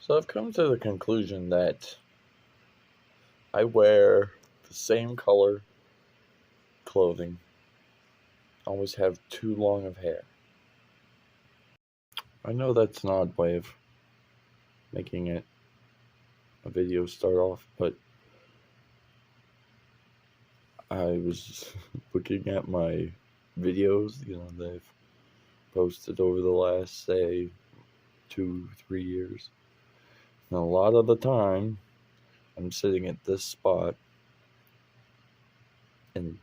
So I've come to the conclusion that I wear the same color clothing, always have too long of hair. I know that's an odd way of making it a video start off, but I was looking at my videos, they've posted over the last, say, 2, 3 years. And a lot of the time, I'm sitting at this spot in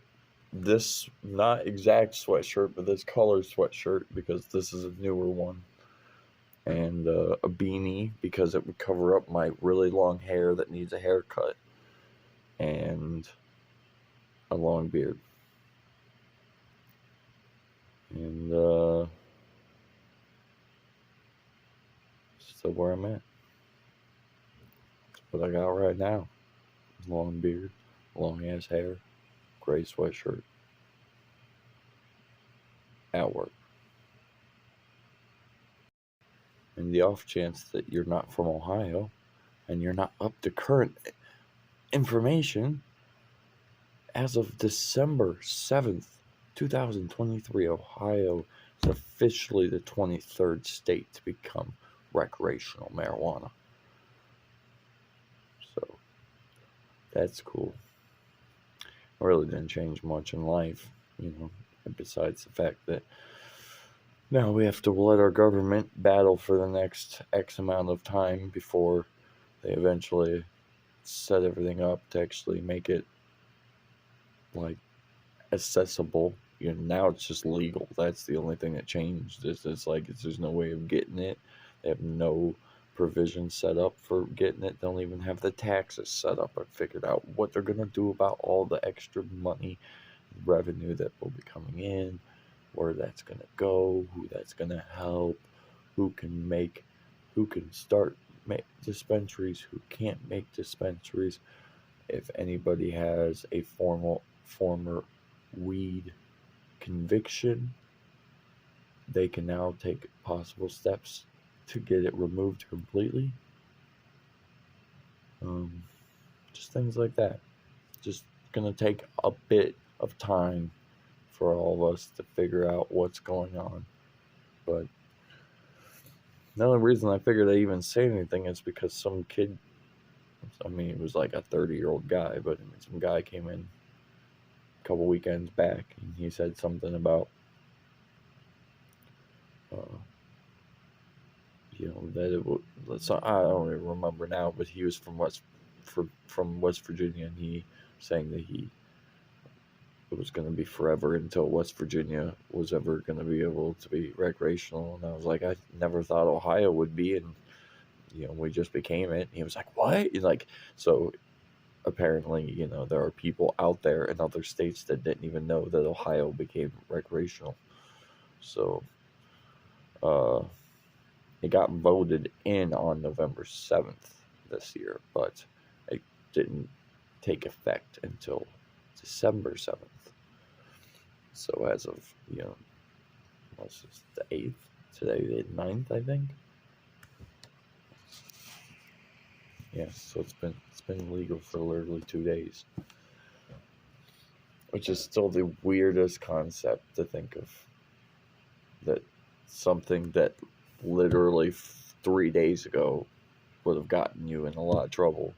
this not exact sweatshirt, but this color sweatshirt because this is a newer one, and a beanie because it would cover up my really long hair that needs a haircut, and a long beard. And so where I'm at. That's what I got right now. Long beard, long ass hair, gray sweatshirt. At work. And the off chance that you're not from Ohio and you're not up to current information, as of December 7th, 2023, Ohio is officially the 23rd state to become recreational marijuana. So that's cool. I really didn't change much in life, besides the fact that now we have to let our government battle for the next X amount of time before they eventually set everything up to actually make it accessible. Now it's just legal. That's the only thing that changed. There's no way of getting it. They have no provision set up for getting it. They don't even have the taxes set up or figured out what they're gonna do about all the extra money, revenue that will be coming in, where that's gonna go, who that's gonna help, who can start dispensaries, who can't make dispensaries. If anybody has a former weed conviction, they can now take possible steps to get it removed completely. Just things like that. Just gonna take a bit of time for all of us to figure out what's going on. But the only reason I figured I'd even say anything is because some kid, it was like a 30-year-old guy, but some guy came in a couple weekends back and he said something about, that it would, I don't even remember now, but he was from West Virginia, and he saying that it was going to be forever until West Virginia was ever going to be able to be recreational. And I was like, I never thought Ohio would be, and we just became it. And he was like, what? So apparently, there are people out there in other states that didn't even know that Ohio became recreational. So it got voted in on November 7th this year, but it didn't take effect until December 7th. So as of, what's this, the 8th? Today, the 9th, I think. Yeah, so it's been legal for literally 2 days, which is still the weirdest concept to think of. That something that literally 3 days ago would have gotten you in a lot of trouble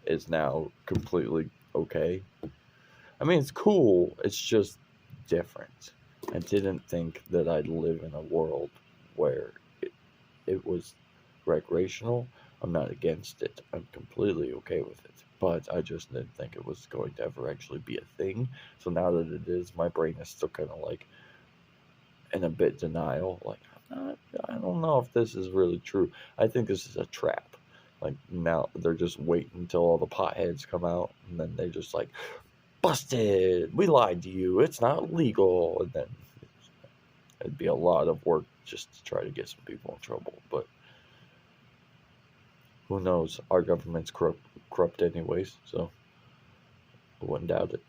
is now completely okay. It's cool. It's just different. I didn't think that I'd live in a world where it was recreational. I'm not against it. I'm completely okay with it. But I just didn't think it was going to ever actually be a thing. So now that it is, my brain is still kind of in a bit denial. I don't know if this is really true. I think this is a trap. Now they're just waiting until all the potheads come out, and then they just busted. We lied to you. It's not legal. And then it'd be a lot of work just to try to get some people in trouble. But who knows? Our government's corrupt anyways, so I wouldn't doubt it.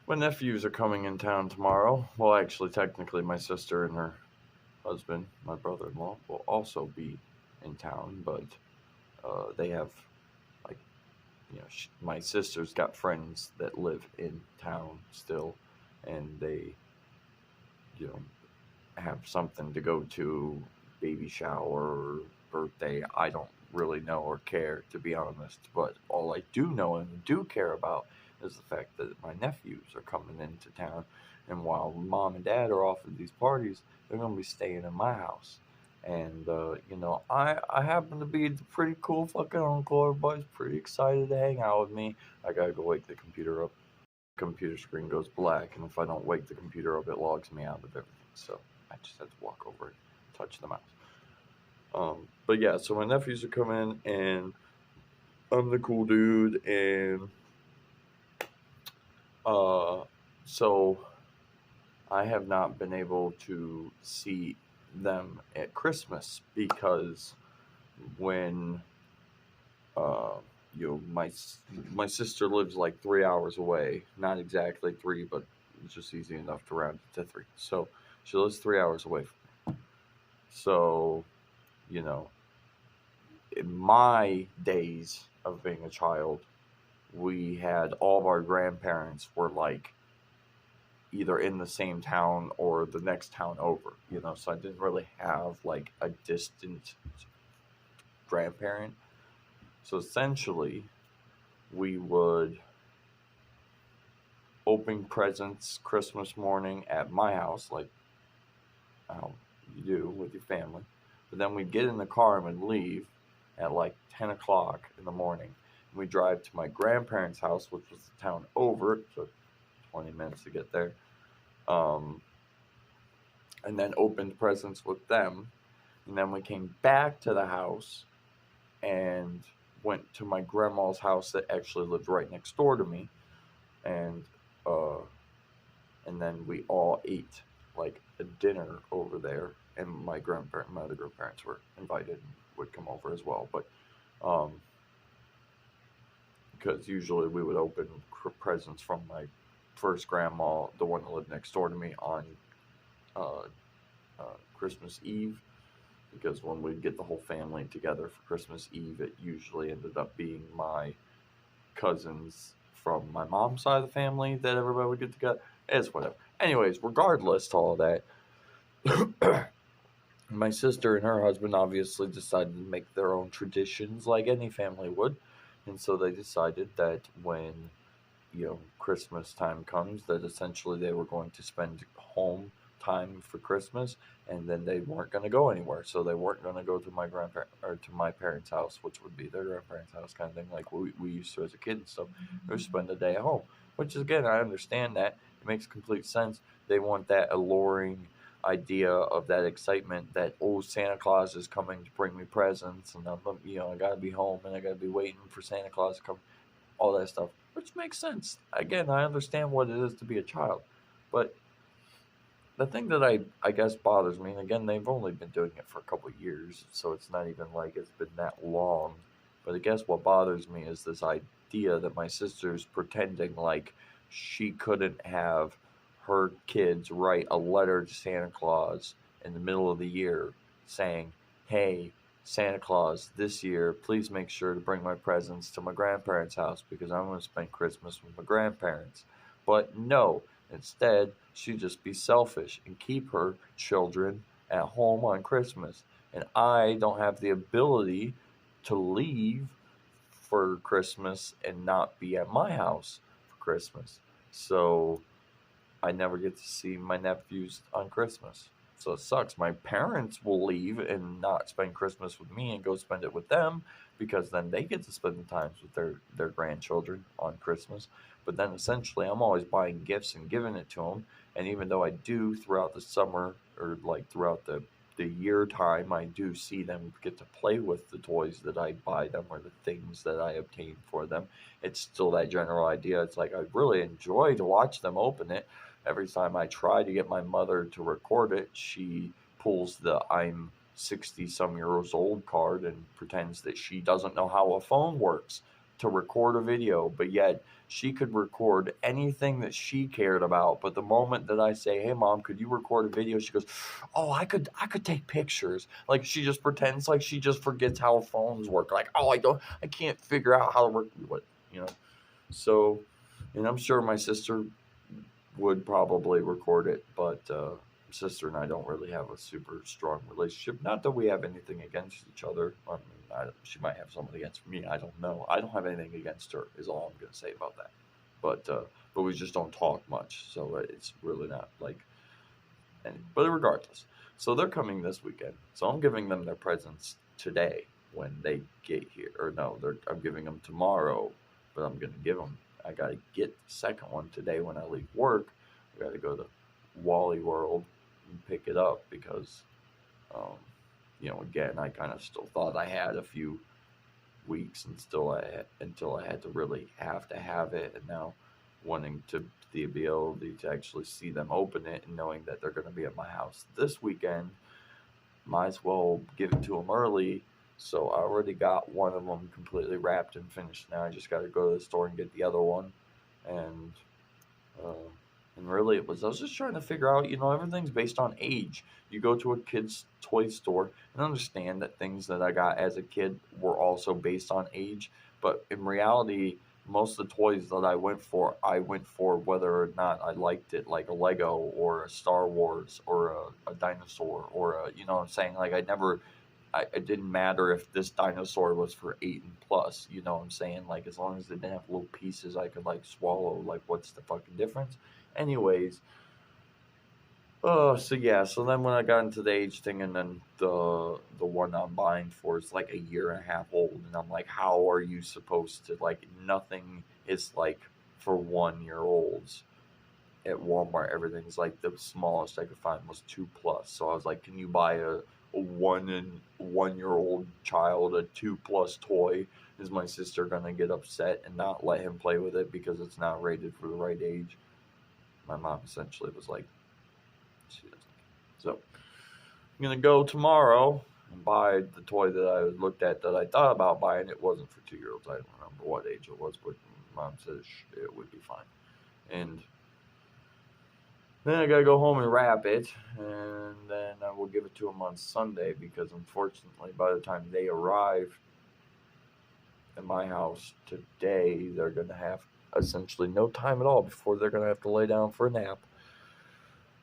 My nephews are coming in town tomorrow. Well, actually, technically, my sister and her husband, my brother-in-law, will also be in town, but they have, like, my sister's got friends that live in town still, and they, you know, have something to go to, baby shower, birthday. I don't really know or care, to be honest. But all I do know and do care about is the fact that my nephews are coming into town. And while mom and dad are off at these parties, they're going to be staying in my house. And, I happen to be the pretty cool fucking uncle. Everybody's pretty excited to hang out with me. I got to go wake the computer up. Computer screen goes black, and if I don't wake the computer up, it logs me out of everything. So I just had to walk over and touch the mouse. But yeah, so my nephews are coming, and I'm the cool dude, and so I have not been able to see them at Christmas because when my sister lives like 3 hours away, not exactly three, but it's just easy enough to round it to three. So she lives 3 hours away from me. So, you know, in my days of being a child, we had all of our grandparents were like either in the same town or the next town over, so I didn't really have like a distant grandparent. So essentially, we would open presents Christmas morning at my house, like how you do with your family. But then we'd get in the car and we'd leave at like 10 o'clock in the morning. And we'd drive to my grandparents' house, which was the town over. It took 20 minutes to get there. And then opened presents with them. And then we came back to the house and went to my grandma's house that actually lived right next door to me. And then we all ate like a dinner over there, and my other grandparents were invited and would come over as well. But because usually we would open presents from my first grandma, the one that lived next door to me, on Christmas Eve. Because when we'd get the whole family together for Christmas Eve, it usually ended up being my cousins from my mom's side of the family that everybody would get together. It's whatever. Anyways, regardless to all that, my sister and her husband obviously decided to make their own traditions like any family would. And so they decided that when, Christmas time comes, that essentially they were going to spend home time for Christmas, and then they weren't going to go anywhere. So they weren't going to go to my to my parents' house, which would be their grandparents' house, kind of thing, like we used to as a kid and stuff. They would spend a day at home, which is, again, I understand that. It makes complete sense. They want that alluring idea of that excitement that, oh, Santa Claus is coming to bring me presents, and I gotta be home and I gotta be waiting for Santa Claus to come, all that stuff, which makes sense. Again, I understand what it is to be a child, but the thing that I guess bothers me, and again, they've only been doing it for a couple of years, so it's not even like it's been that long, but I guess what bothers me is this idea that my sister's pretending like she couldn't have her kids write a letter to Santa Claus in the middle of the year saying, hey, Santa Claus, this year, please make sure to bring my presents to my grandparents' house because I'm going to spend Christmas with my grandparents. But no, instead, she'd just be selfish and keep her children at home on Christmas. And I don't have the ability to leave for Christmas and not be at my house for Christmas. So I never get to see my nephews on Christmas. So it sucks. My parents will leave and not spend Christmas with me and go spend it with them because then they get to spend the times with their grandchildren on Christmas. But then essentially I'm always buying gifts and giving it to them. And even though I do throughout the summer or like throughout the year time, I do see them get to play with the toys that I buy them or the things that I obtain for them. It's still that general idea. It's like I really enjoy to watch them open it. Every time I try to get my mother to record it, she pulls the I'm 60 some years old card and pretends that she doesn't know how a phone works. to record a video, but yet she could record anything that she cared about. But the moment that I say, "Hey mom, could you record a video?" she goes, "Oh, I could take pictures." Like, she just pretends like she just forgets how phones work. Like, "Oh, I can't figure out how to work what, you know." So, and I'm sure my sister would probably record it, but sister and I don't really have a super strong relationship. Not that we have anything against each other. I mean, she might have something against me. I don't know. I don't have anything against her. Is all I'm gonna say about that. But we just don't talk much, so it's really not like. But regardless, so they're coming this weekend. So I'm giving them their presents today when they get here, or no, I'm giving them tomorrow. But I'm gonna give them. I gotta get the second one today when I leave work. I gotta go to Wally World and pick it up because, um, again, I kind of still thought I had a few weeks and until I had to really have it, and now wanting to the ability to actually see them open it and knowing that they're going to be at my house this weekend, might as well give it to them early. So I already got one of them completely wrapped and finished. Now I just got to go to the store and get the other one, and uh, really, I was just trying to figure out, everything's based on age. You go to a kid's toy store and understand that things that I got as a kid were also based on age. But in reality, most of the toys that I went for whether or not I liked it, like a Lego or a Star Wars or a dinosaur or what I'm saying? Like, it didn't matter if this dinosaur was for 8 and plus, you know what I'm saying? Like, as long as it didn't have little pieces I could, like, swallow, like, what's the fucking difference? Anyways, so yeah, so then when I got into the age thing, and then the one I'm buying for is like a year and a half old, and I'm like, how are you supposed to, like, nothing is like for 1 year olds at Walmart. Everything's like the smallest I could find was 2 plus. So I was like, can you buy a 1 year old child a 2 plus toy? Is my sister gonna get upset and not let him play with it because it's not rated for the right age? My mom essentially was like, she doesn't. So I'm gonna go tomorrow and buy the toy that I looked at that I thought about buying. It wasn't for 2 year olds. I don't remember what age it was, but mom says it would be fine. And then I gotta go home and wrap it, and then I will give it to them on Sunday because unfortunately, by the time they arrive at my house today, they're gonna have essentially no time at all before they're gonna have to lay down for a nap.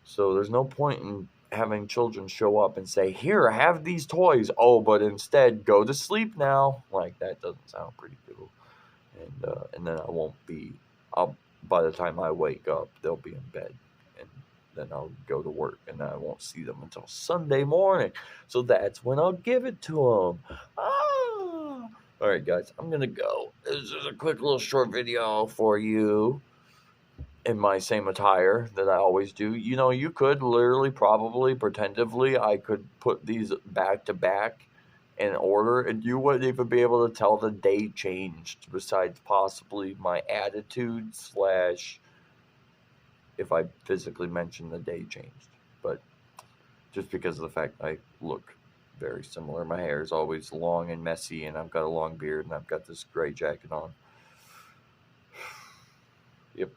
So there's no point in having children show up and say, "Here, have these toys." Oh, but instead, go to sleep now. Like, that doesn't sound pretty cool. And then I won't be. By the time I wake up, they'll be in bed, and then I'll go to work, and I won't see them until Sunday morning. So that's when I'll give it to them. Ah! All right, guys, I'm gonna go. This is a quick little short video for you in my same attire that I always do. You could literally, probably, pretendively, I could put these back to back in order, and you wouldn't even be able to tell the day changed, besides possibly my attitude / if I physically mention the day changed. But just because of the fact I look very similar. My hair is always long and messy, and I've got a long beard, and I've got this gray jacket on. Yep.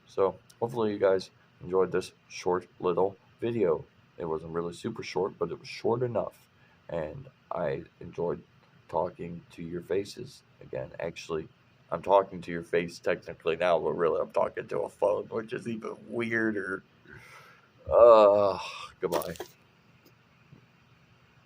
So hopefully you guys enjoyed this short little video. It wasn't really super short, but it was short enough. And I enjoyed talking to your faces again. Actually, I'm talking to your face technically now, but really I'm talking to a phone, which is even weirder. Goodbye.